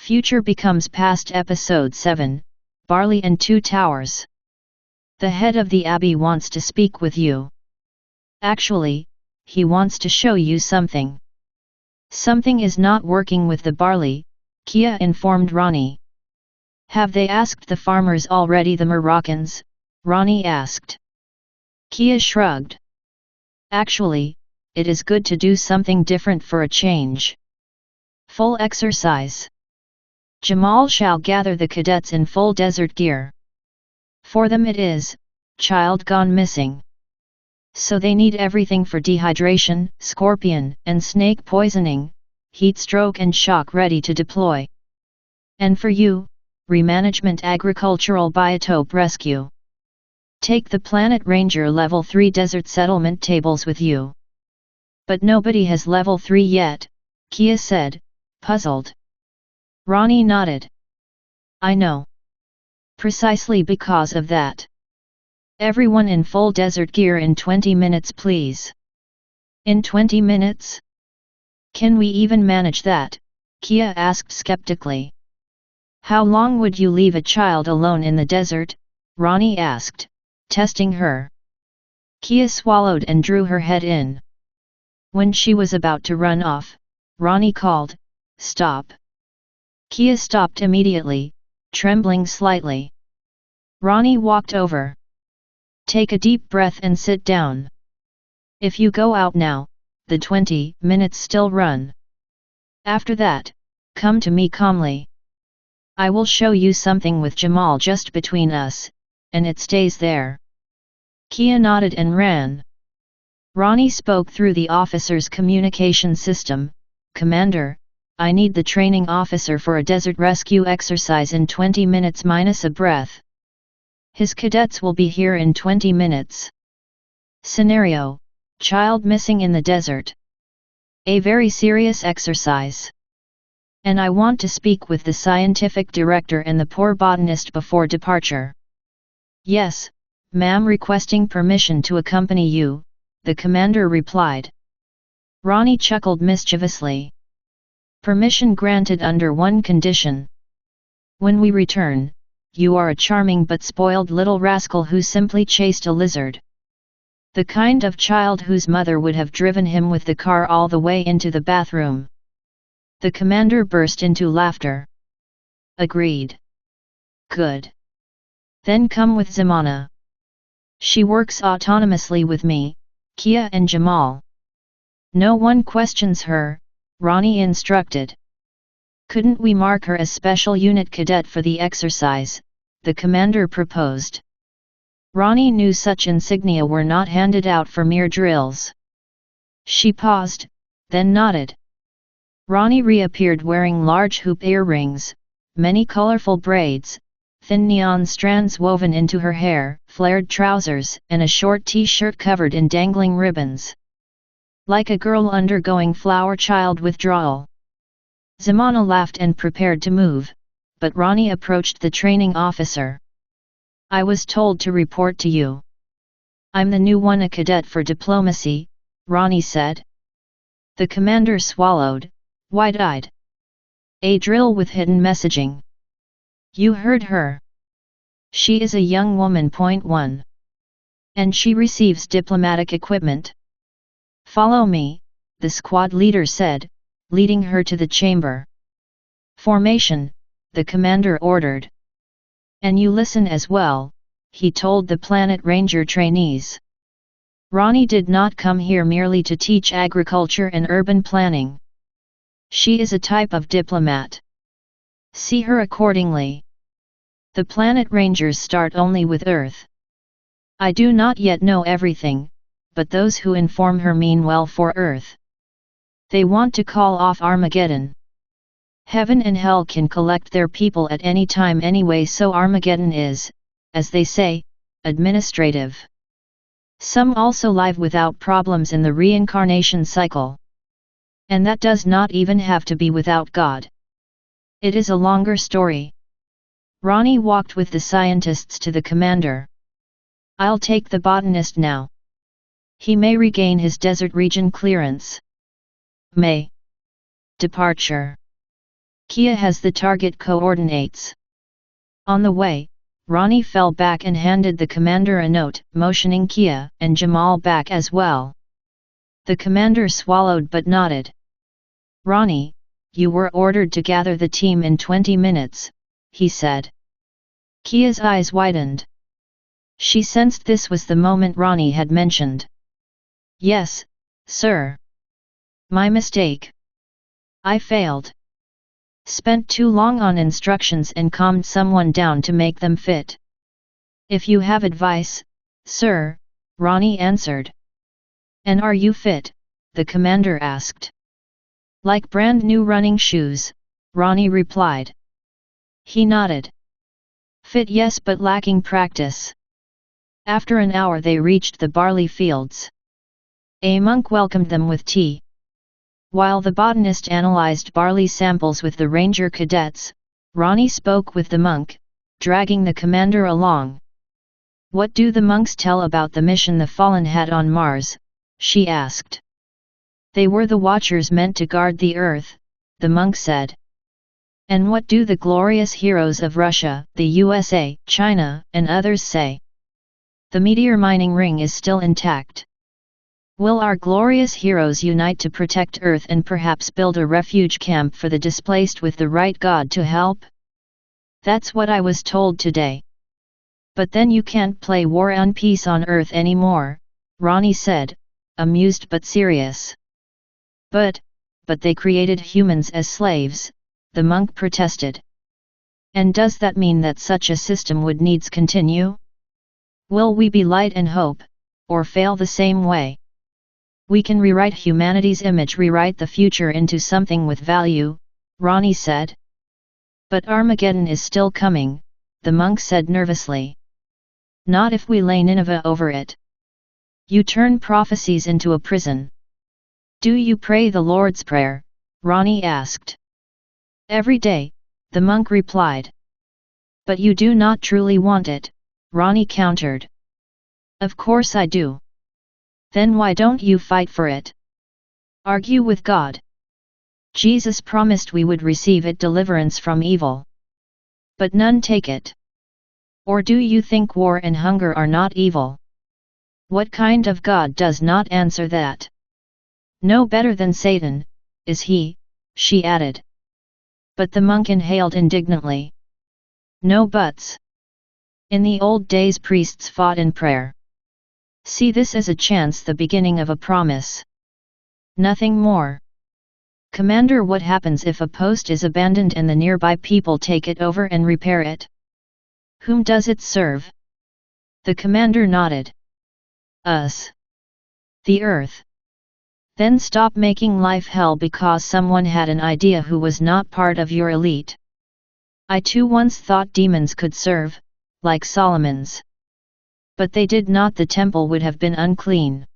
Future becomes past. Episode 7, Barley and Two Towers. The head of the abbey wants to speak with you. Actually, he wants to show you something. Something is not working with the barley, Kia informed Ronnie. Have they asked the farmers already? The Moroccans? Ronnie asked. Kia shrugged. Actually, it is good to do something different for a change. Full exercise. Jamal shall gather the cadets in full desert gear. For them it is, child gone missing. So they need everything for dehydration, scorpion and snake poisoning, heat stroke and shock ready to deploy. And for you, remanagement agricultural biotope rescue. Take the Planet Ranger Level 3 desert settlement tables with you. But nobody has Level 3 yet, Kia said, puzzled. Ronnie nodded. I know. Precisely because of that. Everyone in full desert gear in 20 minutes please. In 20 minutes? Can we even manage that? Kia asked skeptically. How long would you leave a child alone in the desert? Ronnie asked, testing her. Kia swallowed and drew her head in. When she was about to run off, Ronnie called, stop. Kia stopped immediately, trembling slightly. Ronnie walked over. Take a deep breath and sit down. If you go out now, the 20 minutes still run. After that, come to me calmly. I will show you something with Jamal just between us, and it stays there. Kia nodded and ran. Ronnie spoke through the officer's communication system. Commander, I need the training officer for a desert rescue exercise in 20 minutes minus a breath. His cadets will be here in 20 minutes. Scenario: child missing in the desert. A very serious exercise. And I want to speak with the scientific director and the poor botanist before departure. Yes, ma'am, requesting permission to accompany you, the commander replied. Ronnie chuckled mischievously. Permission granted under one condition. When we return, you are a charming but spoiled little rascal who simply chased a lizard. The kind of child whose mother would have driven him with the car all the way into the bathroom. The commander burst into laughter. Agreed. Good. Then come with Zamana. She works autonomously with me, Kia and Jamal. No one questions her, Ronnie instructed. Couldn't we mark her as special unit cadet for the exercise? The commander proposed. Ronnie knew such insignia were not handed out for mere drills. She paused, then nodded. Ronnie reappeared wearing large hoop earrings, many colorful braids, thin neon strands woven into her hair, flared trousers, and a short t-shirt covered in dangling ribbons. Like a girl undergoing flower child withdrawal. Zamana laughed and prepared to move, but Ronnie approached the training officer. I was told to report to you. I'm the new one, a cadet for diplomacy, Ronnie said. The commander swallowed, wide-eyed. A drill with hidden messaging. You heard her. She is a young woman. Point 1. And she receives diplomatic equipment. Follow me, the squad leader said, leading her to the chamber. Formation, the commander ordered. And you listen as well, he told the Planet Ranger trainees. Ronnie did not come here merely to teach agriculture and urban planning. She is a type of diplomat. See her accordingly. The Planet Rangers start only with Earth. I do not yet know everything, but those who inform her mean well for Earth. They want to call off Armageddon. Heaven and hell can collect their people at any time anyway, so Armageddon is, as they say, administrative. Some also live without problems in the reincarnation cycle. And that does not even have to be without God. It is a longer story. Ronnie walked with the scientists to the commander. I'll take the botanist now. He may regain his desert region clearance. May. Departure. Kia has the target coordinates. On the way, Ronnie fell back and handed the commander a note, motioning Kia and Jamal back as well. The commander swallowed but nodded. Ronnie, you were ordered to gather the team in 20 minutes, he said. Kia's eyes widened. She sensed this was the moment Ronnie had mentioned. Yes, sir. My mistake. I failed. Spent too long on instructions and calmed someone down to make them fit. If you have advice, sir, Ronnie answered. And are you fit? The commander asked. Like brand new running shoes, Ronnie replied. He nodded. Fit, yes, but lacking practice. After an hour they reached the barley fields. A monk welcomed them with tea. While the botanist analyzed barley samples with the ranger cadets, Ronnie spoke with the monk, dragging the commander along. What do the monks tell about the mission the Fallen had on Mars? She asked. They were the Watchers meant to guard the Earth, the monk said. And what do the glorious heroes of Russia, the USA, China, and others say? The meteor mining ring is still intact. Will our glorious heroes unite to protect Earth and perhaps build a refuge camp for the displaced with the right God to help? That's what I was told today. But then you can't play War and Peace on Earth anymore, Ronnie said, amused but serious. But they created humans as slaves, the monk protested. And does that mean that such a system would needs continue? Will we be light and hope, or fail the same way? We can rewrite humanity's image, rewrite the future into something with value, Ronnie said. But Armageddon is still coming, the monk said nervously. Not if we lay Nineveh over it. You turn prophecies into a prison. Do you pray the Lord's Prayer? Ronnie asked. Every day, the monk replied. But you do not truly want it, Ronnie countered. Of course I do. Then why don't you fight for it? Argue with God. Jesus promised we would receive it, deliverance from evil. But none take it. Or do you think war and hunger are not evil? What kind of God does not answer that? No better than Satan, is he? She added. But the monk inhaled indignantly. No buts. In the old days priests fought in prayer. See this as a chance, the beginning of a promise. Nothing more. Commander, what happens if a post is abandoned and the nearby people take it over and repair it? Whom does it serve? The commander nodded. Us. The Earth. Then stop making life hell because someone had an idea who was not part of your elite. I too once thought demons could serve, like Solomon's. But they did not, the temple would have been unclean.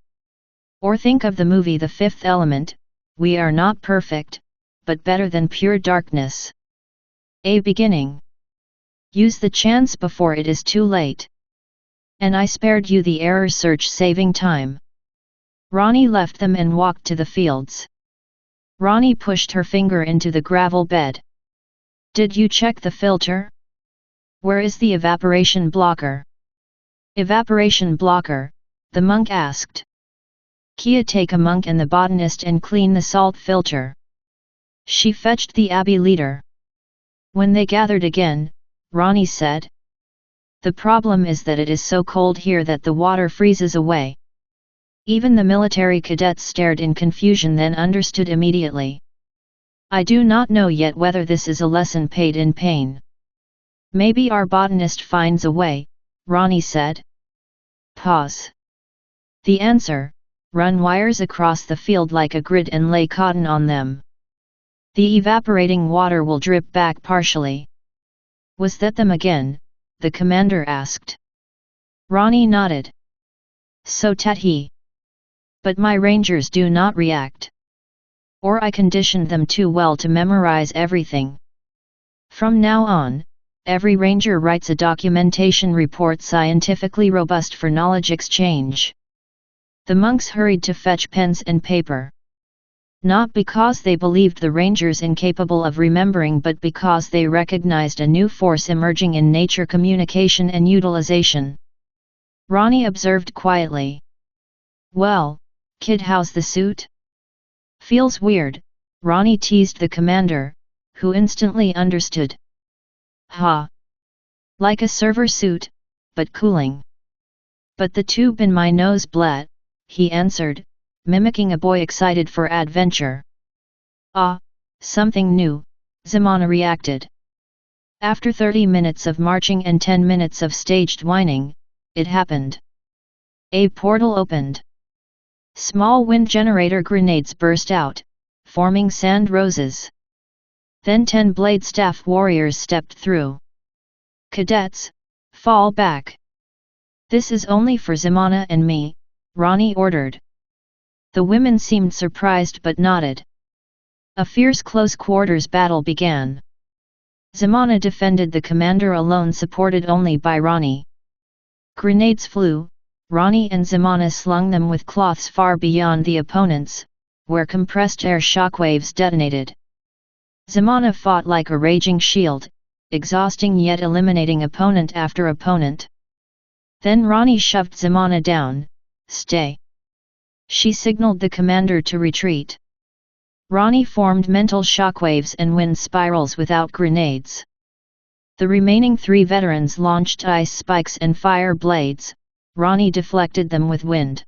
Or think of the movie The Fifth Element, we are not perfect, but better than pure darkness. A beginning. Use the chance before it is too late. And I spared you the error, search saving time. Ronnie left them and walked to the fields. Ronnie pushed her finger into the gravel bed. Did you check the filter? Where is the evaporation blocker? Evaporation blocker, the monk asked. Kia, take a monk and the botanist and clean the salt filter. She fetched the abbey leader. When they gathered again, Ronnie said. The problem is that it is so cold here that the water freezes away. Even the military cadets stared in confusion, then understood immediately. I do not know yet whether this is a lesson paid in pain. Maybe our botanist finds a way, Ronnie said. Pause. The answer, run wires across the field like a grid and lay cotton on them. The evaporating water will drip back partially. Was that them again? The commander asked. Ronnie nodded. So tat he. But my rangers do not react. Or I conditioned them too well to memorize everything. From now on, every ranger writes a documentation report scientifically robust for knowledge exchange. The monks hurried to fetch pens and paper. Not because they believed the Rangers incapable of remembering, but because they recognized a new force emerging in nature: communication and utilization. Ronnie observed quietly. "Well, kid, how's the suit?" "Feels weird," Ronnie teased the commander, who instantly understood. "Ha! Like a server suit, but cooling." "But the tube in my nose bled," he answered, mimicking a boy excited for adventure. "Ah, something new," Zimana reacted. After 30 minutes of marching and 10 minutes of staged whining, it happened. A portal opened. Small wind generator grenades burst out, forming sand roses. Then 10 blade staff warriors stepped through. "Cadets, fall back. This is only for Zimana and me," Ronnie ordered. The women seemed surprised but nodded. A fierce close-quarters battle began. Zimana defended the commander alone, supported only by Ronnie. Grenades flew, Ronnie and Zimana slung them with cloths far beyond the opponents, where compressed air shockwaves detonated. Zimana fought like a raging shield, exhausting yet eliminating opponent after opponent. Then Ronnie shoved Zimana down. "Stay." She signaled the commander to retreat. Ronnie formed mental shockwaves and wind spirals without grenades. The remaining 3 veterans launched ice spikes and fire blades. Ronnie deflected them with wind.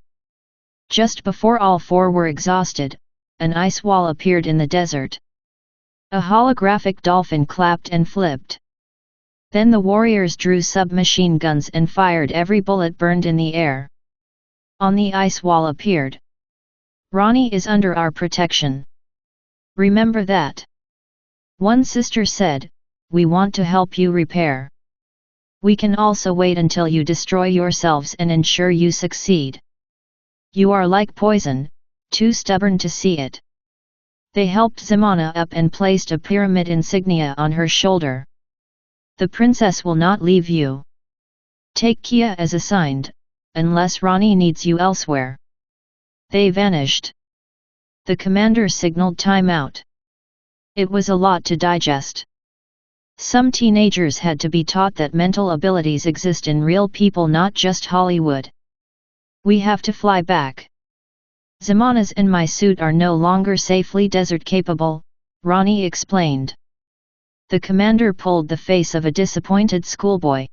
Just before all 4 were exhausted, an ice wall appeared in the desert. A holographic dolphin clapped and flipped. Then the warriors drew submachine guns and fired. Every bullet burned in the air. On the ice wall appeared. "Ronnie is under our protection. Remember that." One sister said, "We want to help you repair. We can also wait until you destroy yourselves and ensure you succeed. You are like poison, too stubborn to see it." They helped Zimana up and placed a pyramid insignia on her shoulder. "The princess will not leave you. Take Kia as assigned, unless Ronnie needs you elsewhere." They vanished. The commander signaled timeout. It was a lot to digest. Some teenagers had to be taught that mental abilities exist in real people, not just Hollywood. "We have to fly back. Zimana's and my suit are no longer safely desert capable," Ronnie explained. The commander pulled the face of a disappointed schoolboy.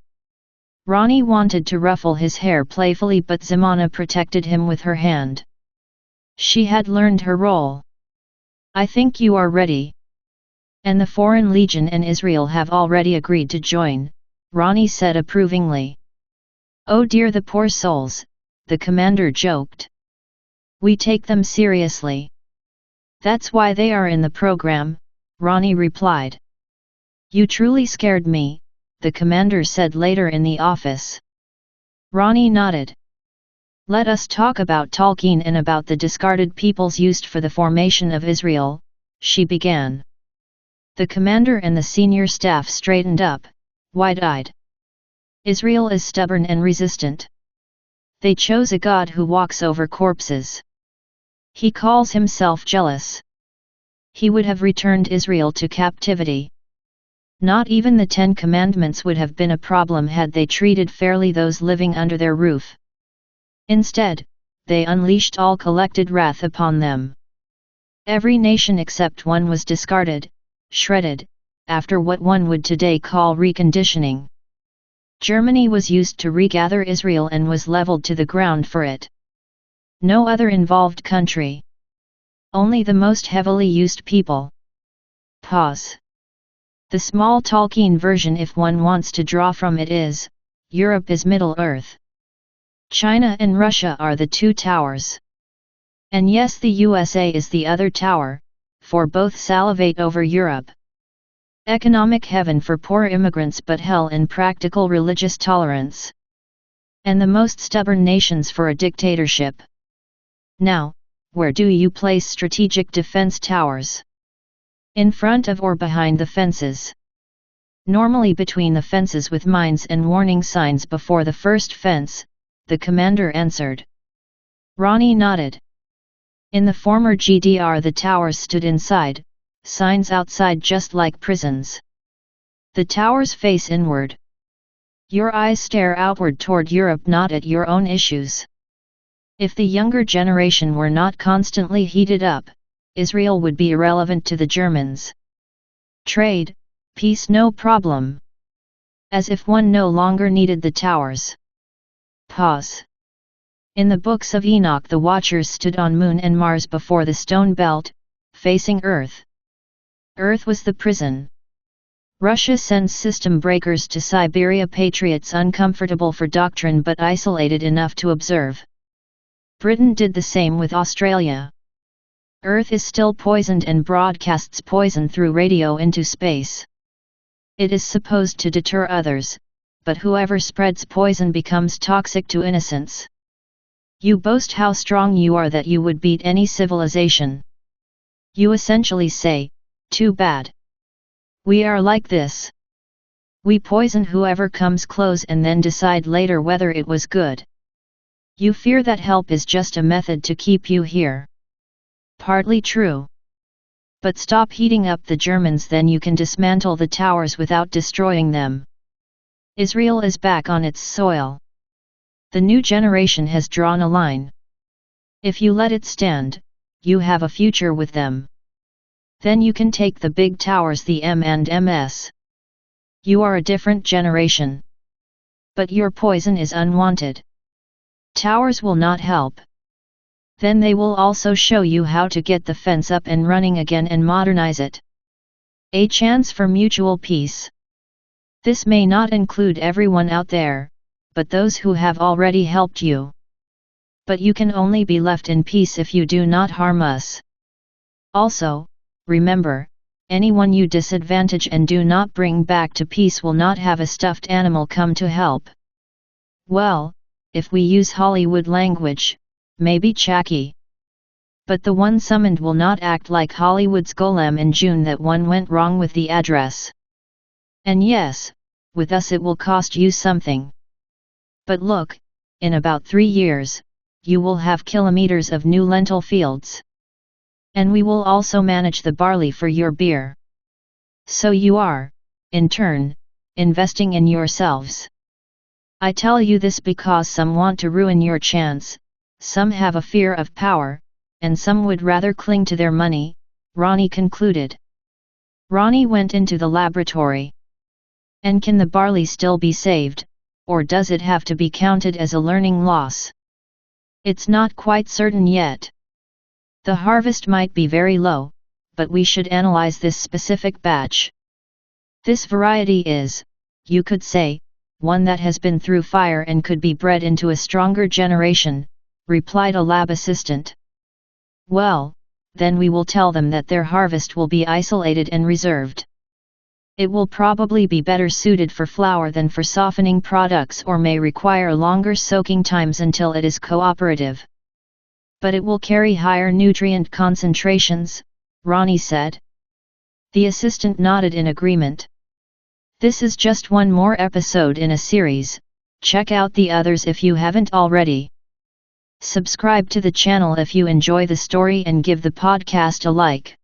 Ronnie wanted to ruffle his hair playfully, but Zimana protected him with her hand. She had learned her role. "I think you are ready. And the Foreign Legion and Israel have already agreed to join," Ronnie said approvingly. "Oh dear, the poor souls," the commander joked. "We take them seriously. That's why they are in the program," Ronnie replied. "You truly scared me," the commander said later in the office. Ronnie nodded. "Let us talk about Tolkien and about the discarded peoples used for the formation of Israel," she began. The commander and the senior staff straightened up, wide-eyed. "Israel is stubborn and resistant. They chose a god who walks over corpses. He calls himself jealous. He would have returned Israel to captivity. Not even the 10 Commandments would have been a problem had they treated fairly those living under their roof. Instead, they unleashed all collected wrath upon them. Every nation except one was discarded, shredded, after what one would today call reconditioning. Germany was used to regather Israel and was leveled to the ground for it. No other involved country. Only the most heavily used people." Pause. The small Tolkien version, if one wants to draw from it, is, Europe is Middle-earth. China and Russia are the 2 towers. And yes, the USA is the other tower, for both salivate over Europe. Economic heaven for poor immigrants, but hell in practical religious tolerance. And the most stubborn nations for a dictatorship. Now, where do you place strategic defense towers? In front of or behind the fences? Normally between the fences, with mines and warning signs before the first fence, the commander answered. Ronnie nodded. In the former GDR the towers stood inside, signs outside just like prisons. The towers face inward. Your eyes stare outward toward Europe, not at your own issues. If the younger generation were not constantly heated up, Israel would be irrelevant to the Germans. Trade, peace, no problem. As if one no longer needed the towers. Pause. In the books of Enoch the Watchers stood on Moon and Mars before the stone belt, facing Earth. Earth was the prison. Russia sends system breakers to Siberia, patriots uncomfortable for doctrine but isolated enough to observe. Britain did the same with Australia. Earth is still poisoned and broadcasts poison through radio into space. It is supposed to deter others, but whoever spreads poison becomes toxic to innocents. You boast how strong you are, that you would beat any civilization. You essentially say, too bad. We are like this. We poison whoever comes close and then decide later whether it was good. You fear that help is just a method to keep you here. Partly true. But stop heating up the Germans, then you can dismantle the towers without destroying them. Israel is back on its soil. The new generation has drawn a line. If you let it stand, you have a future with them. Then you can take the big towers, the M&Ms. You are a different generation. But your poison is unwanted. Towers will not help. Then they will also show you how to get the fence up and running again and modernize it. A chance for mutual peace. This may not include everyone out there, but those who have already helped you. But you can only be left in peace if you do not harm us. Also, remember, anyone you disadvantage and do not bring back to peace will not have a stuffed animal come to help. Well, if we use Hollywood language, maybe Chucky. But the one summoned will not act like Hollywood's golem in June that one went wrong with the address. And yes, with us it will cost you something. But look, in about 3 years, you will have kilometers of new lentil fields. And we will also manage the barley for your beer. So you are, in turn, investing in yourselves. I tell you this because some want to ruin your chance, some have a fear of power, and some would rather cling to their money, Ronnie concluded. Ronnie went into the laboratory. And can the barley still be saved, or does it have to be counted as a learning loss? It's not quite certain yet. The harvest might be very low, but we should analyze this specific batch. This variety is, you could say, one that has been through fire and could be bred into a stronger generation, replied a lab assistant. Well, then we will tell them that their harvest will be isolated and reserved. It will probably be better suited for flour than for softening products, or may require longer soaking times until it is cooperative. But it will carry higher nutrient concentrations, Ronnie said. The assistant nodded in agreement. This is just one more episode in a series, check out the others if you haven't already. Subscribe to the channel if you enjoy the story and give the podcast a like.